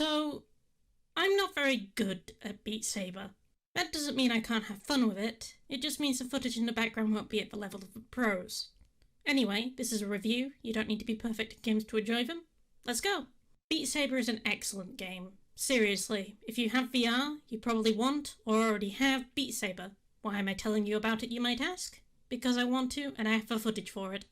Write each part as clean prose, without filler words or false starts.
So, I'm not very good at Beat Saber. That doesn't mean I can't have fun with it, it just means the footage in the background won't be at the level of the pros. Anyway, this is a review, you don't need to be perfect at games to enjoy them. Let's go! Beat Saber is an excellent game. Seriously, if you have VR, you probably want, or already have, Beat Saber. Why am I telling you about it, you might ask? Because I want to, and I have the footage for it.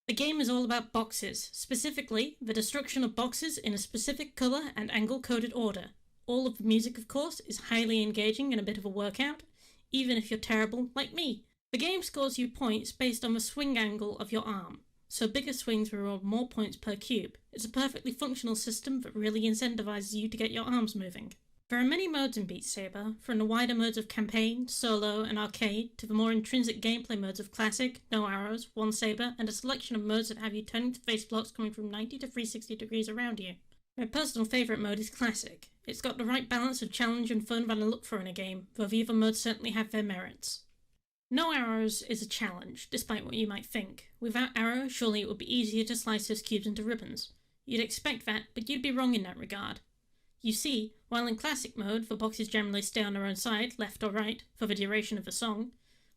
The game is all about boxes, specifically the destruction of boxes in a specific colour and angle-coded order. All of the music, of course, is highly engaging and a bit of a workout, even if you're terrible, like me. The game scores you points based on the swing angle of your arm, so bigger swings reward more points per cube. It's a perfectly functional system that really incentivizes you to get your arms moving. There are many modes in Beat Saber, from the wider modes of campaign, solo, and arcade, to the more intrinsic gameplay modes of classic, no arrows, one saber, and a selection of modes that have you turning to face blocks coming from 90 to 360 degrees around you. My personal favourite mode is classic. It's got the right balance of challenge and fun that I look for in a game, though the other modes certainly have their merits. No arrows is a challenge, despite what you might think. Without arrows, surely it would be easier to slice those cubes into ribbons. You'd expect that, but you'd be wrong in that regard. You see, while in classic mode the boxes generally stay on their own side, left or right, for the duration of the song,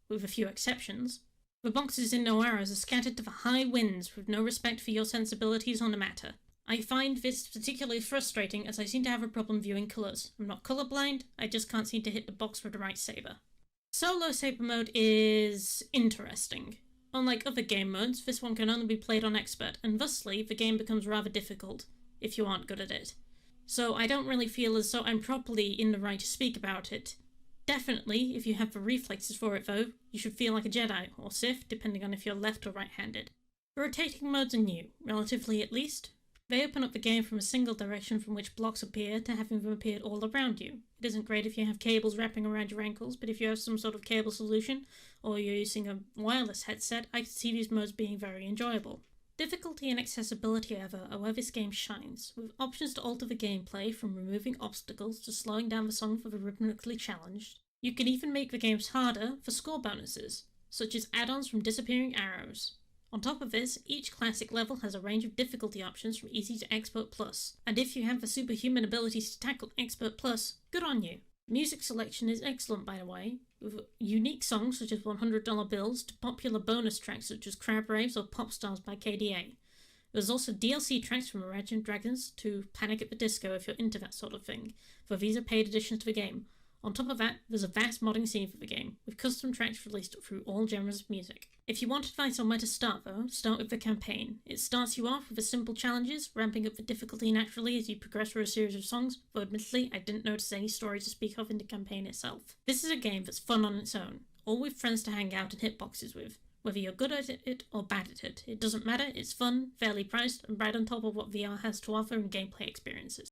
with a few exceptions, the boxes in no arrows are scattered to the high winds with no respect for your sensibilities on the matter. I find this particularly frustrating as I seem to have a problem viewing colours. I'm not colourblind, I just can't seem to hit the box with the right saber. Solo saber mode is interesting. Unlike other game modes, this one can only be played on expert, and thusly the game becomes rather difficult, if you aren't good at it. So I don't really feel as though I'm properly in the right to speak about it. Definitely, if you have the reflexes for it though, you should feel like a Jedi, or Sith, depending on if you're left or right-handed. The rotating modes are new, relatively at least. They open up the game from a single direction from which blocks appear to having them appear all around you. It isn't great if you have cables wrapping around your ankles, but if you have some sort of cable solution, or you're using a wireless headset, I can see these modes being very enjoyable. Difficulty and accessibility, however, are where this game shines, with options to alter the gameplay from removing obstacles to slowing down the song for the rhythmically challenged. You can even make the games harder for score bonuses, such as add-ons from disappearing arrows. On top of this, each classic level has a range of difficulty options from easy to expert plus, and if you have the superhuman abilities to tackle expert plus, good on you. Music selection is excellent, by the way, with unique songs such as $100 Bills to popular bonus tracks such as Crab Raves or Pop Stars by KDA. There's also DLC tracks from Imagine Dragons to Panic at the Disco if you're into that sort of thing, for these are paid additions to the game. On top of that, there's a vast modding scene for the game, with custom tracks released through all genres of music. If you want advice on where to start though, start with the campaign. It starts you off with the simple challenges, ramping up the difficulty naturally as you progress through a series of songs, though admittedly I didn't notice any story to speak of in the campaign itself. This is a game that's fun on its own, all with friends to hang out and hit boxes with. Whether you're good at it or bad at it, it doesn't matter, it's fun, fairly priced, and right on top of what VR has to offer in gameplay experiences.